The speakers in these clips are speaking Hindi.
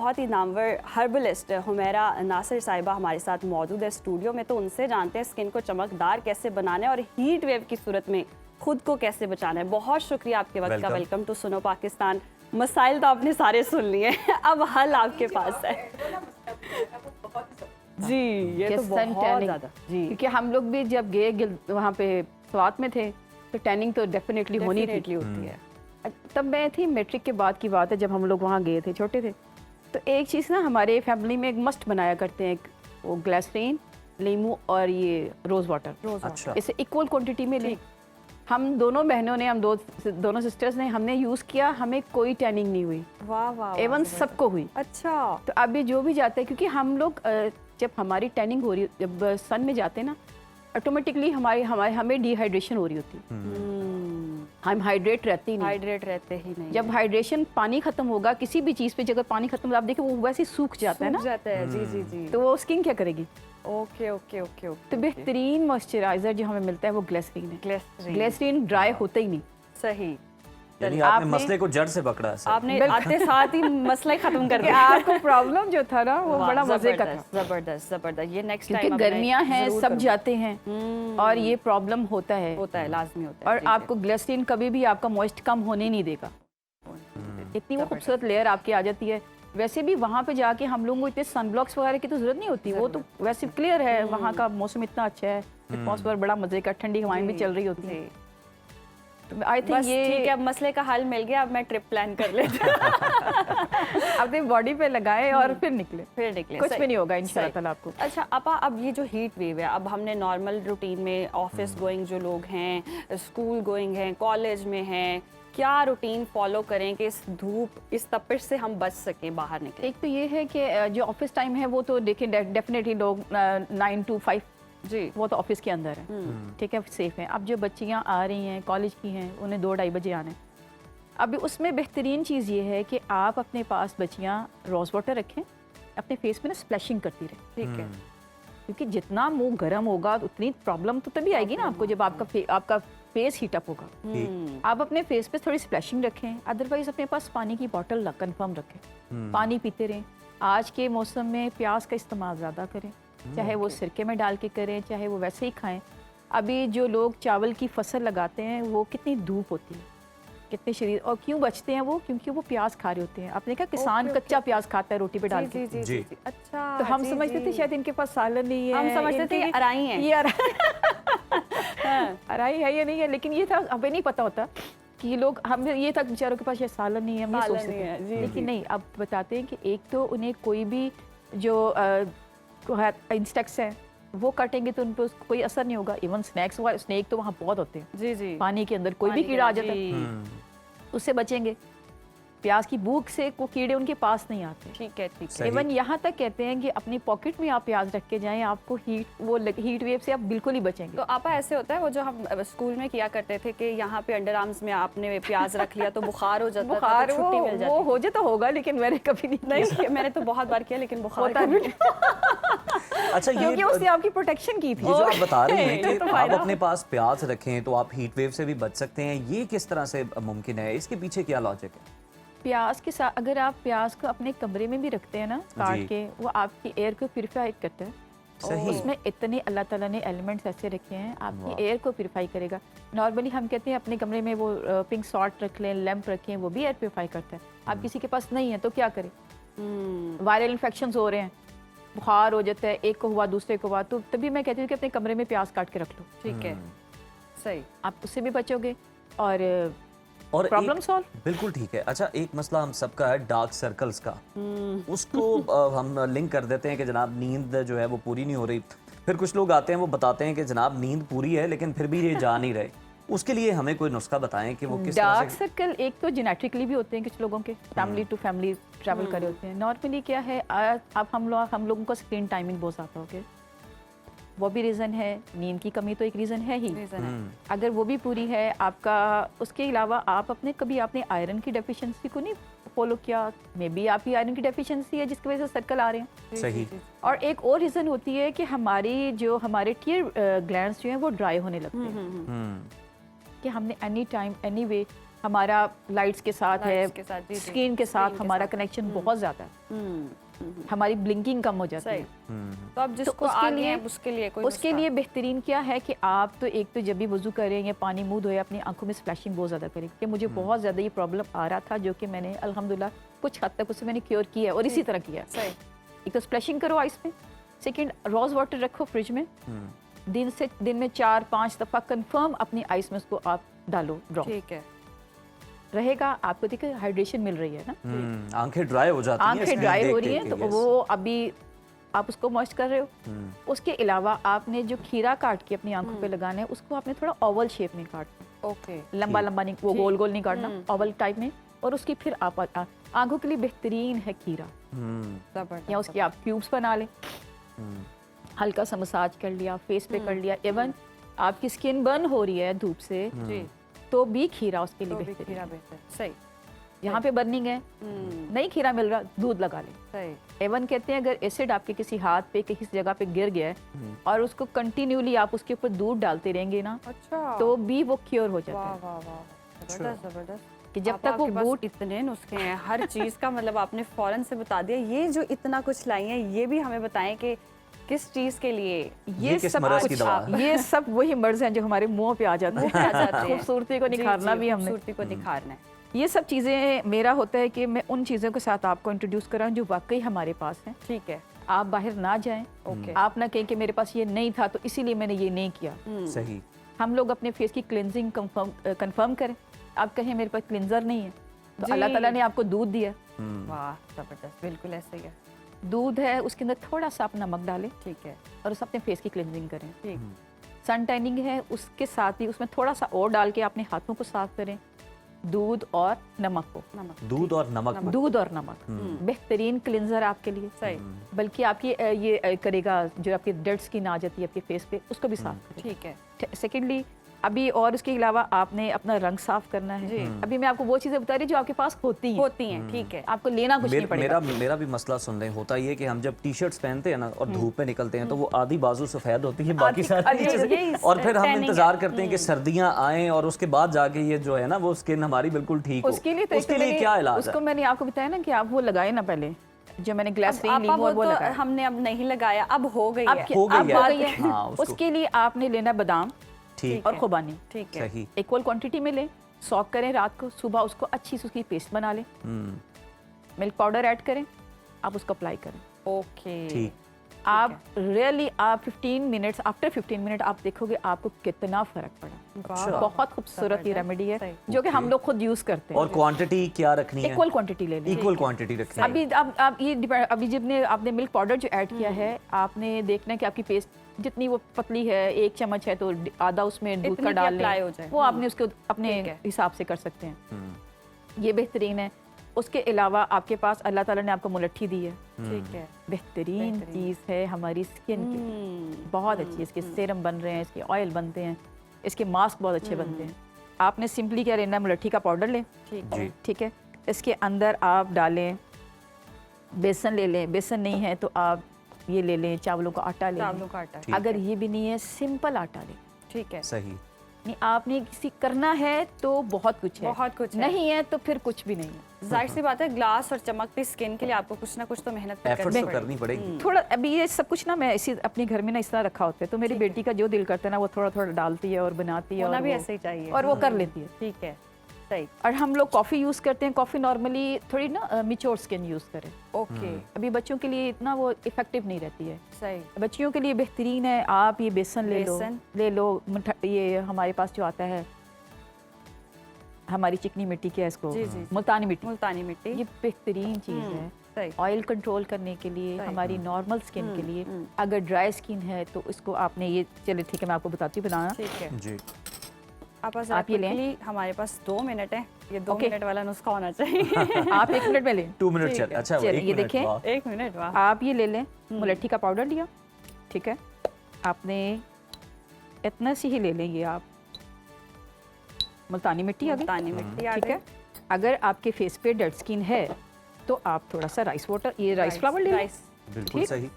बहुत ही नामवर हर्बलिस्ट हुमैरा नासिर साहिबा हमारे साथ मौजूद है स्टूडियो में, तो उनसे जानते हैं स्किन को चमकदार कैसे बनाना है और हीट वेव की सूरत में खुद को कैसे बचाना है। बहुत शुक्रिया आपके वक्त का। वेलकम टू सुनो पाकिस्तान। मसाइल तो आपने सारे सुन लिए, अब हल आपके पास है। जी ये तो बहुत ज़्यादा जी, क्योंकि हम लोग भी जब गए वहाँ पे स्वात में थे तो टैनिंग तो डेफिनेटली होनी होती है। तब मैं थी, मैट्रिक के बाद की बात है, जब हम लोग वहाँ गए थे, छोटे थे। तो एक चीज़ ना हमारे फैमिली में एक मस्ट बनाया करते हैं, वो ग्लिसरीन, लीमू और ये रोज़ वाटर। अच्छा। इसे इक्वल क्वांटिटी में लें। हम दोनों बहनों ने, हम दोनों सिस्टर्स ने, हमने यूज़ किया, हमें कोई टैनिंग नहीं हुई। वाह वाह। एवन सबको हुई। अच्छा। तो अभी जो भी जाते हैं, क्योंकि हम लोग जब हमारी टैनिंग हो रही, जब सन में जाते हैं ना, ऑटोमेटिकली हमें डिहाइड्रेशन हो रही होती है। हम हाइड्रेट रहते ही नहीं। जब हाइड्रेशन, पानी खत्म होगा किसी भी चीज़ पे, जगह पानी खत्म होगा, आप देखिए वो वैसे सूख जाता है ना। जी जी जी। तो वो स्किन क्या करेगी? Okay okay okay okay. तो बेहतरीन मॉइस्चराइजर जो हमें मिलता है वो ग्लिसरीन है। ग्लिसरीन ड्राई होता ही नहीं। सही। यानी आपने मसले को जड़ से पकड़ा है। आपने आते साथ ही मसला खत्म कर दिया। आपको प्रॉब्लम जो था ना वो बड़ा मजे का था। जबरदस्त जबरदस्त। ये नेक्स्ट टाइम, क्योंकि गर्मियां हैं, सब जाते हैं और ये प्रॉब्लम होता है, लाजमी होता है। और आपको ग्लिसरीन कभी भी आपका मॉइस्ट कम होने नहीं देगा। इतनी वो खूबसूरत लेयर आपकी आ जाती है। वैसे भी वहाँ पे जाके हम लोगों को इतने सनब्लॉक्स वगैरह की तो जरूरत नहीं होती, वो तो वैसे क्लियर है, वहाँ का मौसम इतना अच्छा है, एटमॉस्फेयर बड़ा मजे का, ठंडी हवाएं भी चल रही होती है। तो आई थिंक ये ठीक है, अब मसले का हल मिल गया। अब मैं ट्रिप प्लान कर लेती हूँ। अपने बॉडी पे लगाए और फिर निकले कुछ भी नहीं होगा इंशाल्लाह ताला आपको। अच्छा आपा, अब ये जो हीट वेव है, अब हमने नॉर्मल रूटीन में ऑफिस गोइंग जो लोग हैं, स्कूल गोइंग हैं, कॉलेज में हैं, क्या रूटीन फॉलो करें कि इस धूप, इस तपिश से हम बच सकें, बाहर निकलें? एक तो ये है कि जो ऑफिस टाइम है वो तो देखिए डेफिनेटली लोग 9 to 5 जी, वो तो ऑफिस के अंदर है, ठीक है, सेफ है। अब जो बच्चियाँ आ रही हैं, कॉलेज की हैं, उन्हें 2-2:30 बजे आना है। अभी उसमें बेहतरीन चीज़ ये है कि आप अपने पास बच्चियाँ रोज़ वाटर रखें, अपने फेस में ना स्प्लैशिंग करती रहे, ठीक है, क्योंकि जितना मुंह गर्म होगा उतनी प्रॉब्लम तो तभी आएगी ना आपको, जब आपका फेस हीट अप होगा। आप अपने फेस पे थोड़ी स्प्लैशिंग रखें, अदरवाइज अपने पास पानी की बॉटल कंफर्म रखें, पानी पीते रहें। आज के मौसम में प्याज का इस्तेमाल ज़्यादा करें, चाहे वो सिरके में डाल के करें, चाहे वो वैसे ही खाएं। अभी जो लोग चावल की फसल लगाते हैं वो कितनी धूप होती है, कितने शरीर, और क्यों बचते हैं वो? क्योंकि वो प्याज खा रहे होते हैं। आपने कहा किसान कच्चा प्याज खाता है रोटी पे डाल के। जी। अच्छा, तो हम समझते थे शायद इनके पास सालन नहीं है, हम समझते थे ये अराई है, ये अराई है या नहीं है, लेकिन ये था हमें नहीं पता होता कि ये लोग, हम ये था बेचारों के पास ये सालन नहीं है, हम ये सोचते थे। लेकिन नहीं, अब बताते हैं कि एक तो उन्हें कोई भी जो इंसेक्ट्स हैं वो काटेंगे तो उन पर कोई असर नहीं होगा। इवन स्नेक तो वहाँ बहुत होते हैं जी जी, पानी के अंदर कोई भी कीड़ा आ जाता है, उससे बचेंगे। प्याज की भूख से वो कीड़े उनके पास नहीं आते, ठीक है। इवन यहाँ तक कहते हैं कि अपनी पॉकेट में आप प्याज रख के जाएं, आपको हीट वेव से आप बिल्कुल ही बचेंगे। तो आपा ऐसे होता है वो जो हम स्कूल में किया करते थे कि यहाँ पे अंडर आर्म्स में आपने प्याज रख लिया तो बुखार हो जाता, बुखार तो छुट्टी मिल जाती। वो हो जाता होगा, लेकिन मैंने कभी नहीं मैंने तो बहुत बार किया, लेकिन बुखार अच्छा, क्योंकि उसने आपकी प्रोटेक्शन की थी। ये जो आप बता रहे हैं कि आप अपने पास प्याज रखें तो आप हीट वेव से भी बच सकते हैं, ये किस तरह से मुमकिन है? इसके पीछे क्या लॉजिक है? प्याज के साथ अगर आप प्याज को अपने कमरे में भी रखते हैं ना काट के, वो आपकी एयर को प्यूरिफाई करता है। सही। उसमें इतने अल्लाह ताला ने एलिमेंट्स ऐसे रखे हैं, आपकी एयर को प्यूरिफाई करेगा। नॉर्मली हम कहते हैं अपने कमरे में वो पिंक सॉल्ट रख लें, लैंप रखें, वो भी एयर प्यूरिफाई करता है। आप किसी के पास नहीं है तो क्या करें? वायरल इन्फेक्शन हो रहे हैं, बुखार हो जाता है, एक को हुआ दूसरे को हुआ, तो तभी मैं कहती हूँ कि अपने कमरे में प्याज काट के रख लो, ठीक है, सही, आप उससे भी बचोगे और प्रॉब्लम सॉल्व। बिल्कुल ठीक है। अच्छा, एक मसला हम सबका है डार्क सर्कल्स का, उसको हम लिंक कर देते हैं कि जनाब नींद जो है वो पूरी नहीं हो रही। फिर कुछ लोग आते हैं वो बताते हैं कि जनाब नींद पूरी है लेकिन फिर भी ये जा नहीं रहे। उसके लिए हमें कोई नुस्खा बताएं कि वो किस तरह से। डार्क सर्कल एक तो जेनेटिकली भी होते हैं, कुछ लोगों के फैमिली टू फैमिली ट्रैवल करे होते हैं। नॉर्मली क्या है, अब हम लोगों का स्क्रीन टाइमिंग बहुत ज़्यादा हो गया, वो भी रीज़न है। नींद की कमी तो एक रीज़न है ही, अगर वो भी पूरी है आपका। उसके अलावा आप कभी आपने आयरन की डेफिशिएंसी को नहीं फॉलो किया, मे बी आपकी आयरन की डेफिशिएंसी है जिसकी वजह से सर्कल आ रहे हैं। सही। और एक और रीज़न होती है कि हमारे टीयर ग्लैंड्स जो हैं वो ड्राई होने लगते हैं, कि हमने एनी टाइम एनी वे हमारा लाइट्स के साथ Lights के है, साथ, जी, जी। स्क्रीन के साथ Screen के हमारा साथ। कनेक्शन बहुत ज़्यादा है, हमारी ब्लिंकिंग कम हो जाती सही। है। तो अब जिसको उसके आगे लिए- है उसके लिए कोई उसके लिए बेहतरीन क्या है कि आप तो एक तो जब भी वजू करें या पानी मुंह धोए अपनी आंखों में स्प्लैशिंग बहुत ज़्यादा करें, कि मुझे बहुत ज़्यादा ये प्रॉब्लम आ रहा था, जो कि मैंने अल्हम्दुलिल्लाह कुछ हद तक उसे मैंने क्योर किया है और इसी तरह किया है। सही। एक तो स्प्लैशिंग करो आइस में, सेकंड रोज़ वाटर रखो फ्रिज में, दिन में 4-5 दफ़ा कंफर्म अपनी आइस में उसको आप डालो ड्रॉप, ठीक है। रहेगा आपको देखिए हाइड्रेशन मिल रही है ना, आंखें ड्राई हो जाती हैं आंखें screen ड्राई देख हो देख रही हैं, के, तो yes. वो अभी आप उसको मॉइस्ट कर रहे हो। उसके अलावा आपने जो खीरा काट के अपनी आंखों पे लगाना है, उसको आपने थोड़ा ओवल शेप में काटना, ओके। लंबा लंबा नहीं, वो गोल गोल नहीं काटना, ओवल टाइप में, और उसकी फिर आप आंखों के लिए बेहतरीन है खीरा, जबरदस्त। या उसकी आप क्यूब्स बना लें, हल्का सा मसाज कर लिया, फेस पे कर लिया, इवन आपकी स्किन बर्न हो रही है धूप से, जी। तो भी खीरा उसके लिए तो भी बेहतरीन खीरा है। बेहतर। सही। यहाँ पे बर्निंग है, नहीं खीरा मिल रहा, दूध लगा लें। सही। एवन कहते हैं अगर एसिड आपके किसी हाथ पे किसी जगह पे गिर गया है और उसको कंटिन्यूली आप उसके ऊपर दूध डालते रहेंगे ना, अच्छा। तो भी वो क्योर हो जाता वाह है। वाह वाह, जबरदस्त जबरदस्त। कि जब आपा, तक वो आपके पास बूट इतने नुस्खे हैं हर चीज का, मतलब आपने फौरन से बता दिया। ये जो इतना कुछ लाई हैं, ये भी हमें बताएं कि किस चीज के लिए ये किस सब मर्ज की कुछ दवा है? ये सब वही मर्ज हैं जो हमारे मुंह पे आ जाते मुंह पे आ जाते हैं। हैं। खूबसूरती को जी, निखारना जी, भी हमने, खूबसूरती को निखारना है। ये सब चीज़ें मेरा होता है कि मैं उन चीज़ों के साथ आपको इंट्रोड्यूस कराऊं जो वाकई हमारे पास हैं। ठीक है। आप बाहर ना जाएं, ओके। आप ना कहें कि मेरे पास ये नहीं था तो इसीलिए मैंने ये नहीं किया। सही। हम लोग अपने फेस की क्लिनजिंग कंफर्म करें। आप कहें मेरे पास क्लिनजर नहीं है, तो जी। अल्लाह ताला ने आपको दूध दिया, वाह जबरदस्त, बिल्कुल ऐसे ही है। दूध है उसके अंदर थोड़ा सा आप नमक डालें ठीक है। और उस अपने फेस की क्लिनजिंग करें। ठीक। सन टैनिंग है उसके साथ ही उसमें थोड़ा सा और डाल के अपने हाथों को साफ करें, दूध और नमक को, नमक। दूध और नमक। दूध और नमक बेहतरीन क्लिनजर आपके लिए। सही। बल्कि आपकी ये करेगा जो आपकी डेड स्किन आ जाती है आपके फेस पे, उसको भी साफ करें। ठीक है। सेकेंडली अभी और उसके अलावा आपने अपना रंग साफ करना है। अभी मैं आपको वो चीज़ें बता रही जो आपके पास होती हैं, ठीक है। आपको लेना कुछ नहीं पड़ेगा। मेरा भी मसला सुन रहे हैं, होता ये कि हम जब टी शर्ट्स पहनते हैं ना और धूप में निकलते हैं तो वो आधी बाजू सफेद होती है, बाकी सारी आधी- चीजें, यही और फिर हम tanning इंतजार करते हैं कि सर्दियां आएं और उसके बाद जाके ये जो है ना वो स्किन हमारी बिल्कुल ठीक हो। उसके लिए तो उसके लिए क्या इलाज उसको है? मैंने आपको बताया ना कि आप वो लगाए ना पहले, जो मैंने ग्लिसरीन आपा, ली वो तो लगाया। हमने अब नहीं लगाया, अब हो गई अब है। हो गई अब है। हो गई है। हाँ, उसको- उसके लिए आपने लेना बादाम ठीक और है। खुबानी, ठीक है। सही। इक्वल क्वांटिटी में लें, सॉक करें रात को, सुबह उसको अच्छी से उसकी पेस्ट बना लें, मिल्क पाउडर ऐड करें, आप उसको अप्लाई करें। ओके। ठीक। आप रियली आप 15 मिनट्स, आफ्टर 15 मिनट आप देखोगे आपको कितना फर्क पड़ा। वाह। बहुत खूबसूरत ये रेमेडी है सही। जो कि हम लोग खुद यूज करते हैं। और क्वांटिटी क्या रखनी है? इक्वल क्वांटिटी ले लें। इक्वल क्वांटिटी रखनी है। अभी आप ये अभी जब आपने मिल्क पाउडर जो ऐड किया है, आपने देखना है कि आपकी पेस्ट जितनी वो पतली है, 1 चम्मच है तो आधा उसमें दूध इतनी का कि डाल apply हो लें, जाए। वो आपने उसके अपने ठीक है। हिसाब से कर सकते हैं। ये बेहतरीन है। उसके अलावा आपके पास अल्लाह ताला ने आपको मुलट्ठी दी है, ठीक है। बेहतरीन चीज़ है हमारी स्किन के लिए, बहुत अच्छी है। इसके सीरम बन रहे हैं, इसके ऑयल बनते हैं, इसके मास्क बहुत अच्छे बनते हैं। आपने सिंपली क्या लेना है, मुलट्ठी का पाउडर लें, ठीक जी। है। ठीक है। इसके अंदर आप डालें बेसन, ले लें, बेसन नहीं है तो आप ये ले लें, चावलों का आटा ले चावलों लें। का आटा। ठीक अगर है। ये भी नहीं है, सिंपल आटा लें। ठीक है। सही। नहीं आपने किसी करना है तो बहुत कुछ है, बहुत कुछ है। नहीं है तो फिर कुछ भी नहीं है। जाहिर सी बात है, ग्लास और चमकती स्किन के लिए आपको कुछ ना कुछ तो मेहनत तो एफर्ट्स करनी तो पड़ेगी। करनी पड़ेगी। थोड़ा अभी ये सब कुछ ना मैं इसी अपने घर में ना इस तरह रखा होता है, तो मेरी बेटी का जो दिल करता है ना वो थोड़ा थोड़ा डालती है और बनाती है, होना और भी वो- ऐसे ही चाहिए। और वो कर लेती है। ठीक है। सही। और हम लोग कॉफ़ी यूज़ करते हैं, कॉफ़ी नॉर्मली थोड़ी ना मिच्योर स्किन यूज़ करें। ओके। अभी बच्चों के लिए इतना वो इफेक्टिव नहीं रहती है। सही। बच्चियों के लिए बेहतरीन है, आप ये बेसन बेसन। ले लो, ये हमारे पास जो आता है हमारी चिकनी मिट्टी क्या है इसको, जी, जी। मुल्तानी मिट्टी, मुल्तानी मिट्टी। ये बेहतरीन चीज़ है सही। ऑयल कंट्रोल करने के लिए, सही। हमारी नॉर्मल स्किन के लिए। अगर ड्राई स्किन है तो इसको आपने ये, चलिए ठीक है मैं आपको बताती हूँ बनाना। ठीक है। जी। आप ये लें। quickly, हमारे पास 2 मिनट है, ये 2 Okay. मिनट वाला नुस्खा होना चाहिए। आप 1 मिनट में लें। 2 मिनट ठीक चल। है। अच्छा वो चलिए, 1 ये मिनट, देखें। वाह। 1 मिनट। वाह। आप ये ले लें, मुलट्ठी का पाउडर लिया, ठीक है, आपने इतना सी ही ले लें, ये आप मुल्तानी मिट्टी आ गई, मुल्तानी मिट्टी आ ठीक गई। है। अगर आपके फेस पे डेड स्किन है तो आप थोड़ा सा राइस वाटर, ये राइस फ्लावर ले लें, राइस। बिल्कुल ठीक। सही।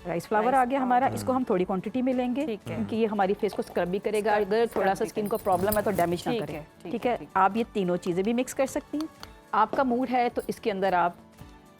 राइस फ्लावर आ गया हमारा, इसको हम थोड़ी क्वांटिटी में लेंगे ठीक है। क्योंकि ये हमारी फेस को स्क्रब भी करेगा, अगर थोड़ा सा स्किन को प्रॉब्लम है तो डैमेज ना ठीक करे। है, ठीक ठीक है, है, ठीक आप ये तीनों चीज़ें भी मिक्स कर सकती हैं। आपका मूड है तो इसके अंदर आप,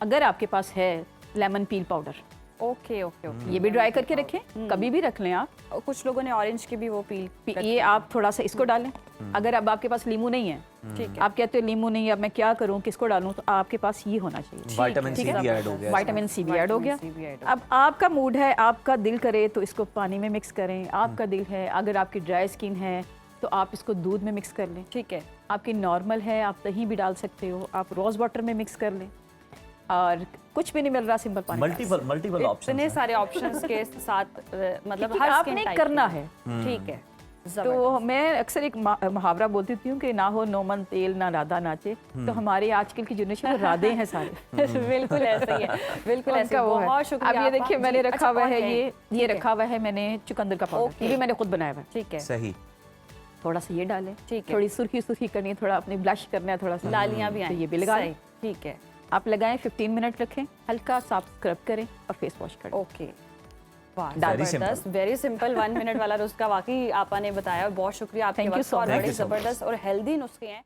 अगर आपके पास है लेमन पील पाउडर, ओके ओके ओके। ये भी ड्राई करके रखें, कभी भी रख लें आप। और कुछ लोगों ने ऑरेंज की भी वो पील ये आप थोड़ा सा इसको डालें। अगर अब आपके पास लीमू नहीं है, ठीक है। आप कहते हो लीमू नहीं है, अब मैं क्या करूं, किसको डालूं, तो आपके पास ये होना चाहिए। विटामिन सी भी ऐड हो गया। विटामिन सी भी ऐड हो गया। Vitamin C भी add हो अब आपका मूड है, आपका दिल करे तो इसको पानी में मिक्स करें, आपका दिल है, अगर आपकी ड्राई स्किन है तो आप इसको दूध में मिक्स कर लें। ठीक है। आपकी नॉर्मल है, आप दही भी डाल सकते हो, आप रोज़ वाटर में मिक्स कर लें। और कुछ भी नहीं मिल रहा, सिंपल पानी। Multiple option. इतने सारे ऑप्शंस के साथ मतलब क्योंकि हर आपने skin type करना के लिए। है। ठीक है। तो मैं अक्सर एक मुहावरा बोलती हूँ कि ना हो नोमन तेल ना राधा नाचे, तो हमारे आजकल की जनरेशन में राधे हैं सारे। बिल्कुल ऐसा ही है, बिल्कुल ऐसा उनका वो है। बहुत शुक्रिया। अब ये देखिए आपका। मैंने जी, रखा अच्छा, हुआ और है, ये ठीक रखा हुआ है मैंने चुकंदर का पाउडर, ओके। ये भी मैंने खुद बनाया हुआ है। ठीक है। सही। थोड़ा सा ये डालें, ठीक है। थोड़ी सुर्खी करनी है, थोड़ा अपनी ब्लश करना है, थोड़ा सा लालियां भी तो आई। ये भी लगा लें। ठीक है। आप लगाएं, 15 मिनट रखें, हल्का सा स्क्रब करें और फेस वॉश करें। ओके। वाह, Very जबरदस्त, वेरी सिंपल 1 मिनट वाला नुस्खा वाकई आपा ने बताया। बहुत शुक्रिया आपके Thank you वक्त so और much. बड़ी Thank you so much. जबरदस्त और हेल्दी नुस्खे हैं।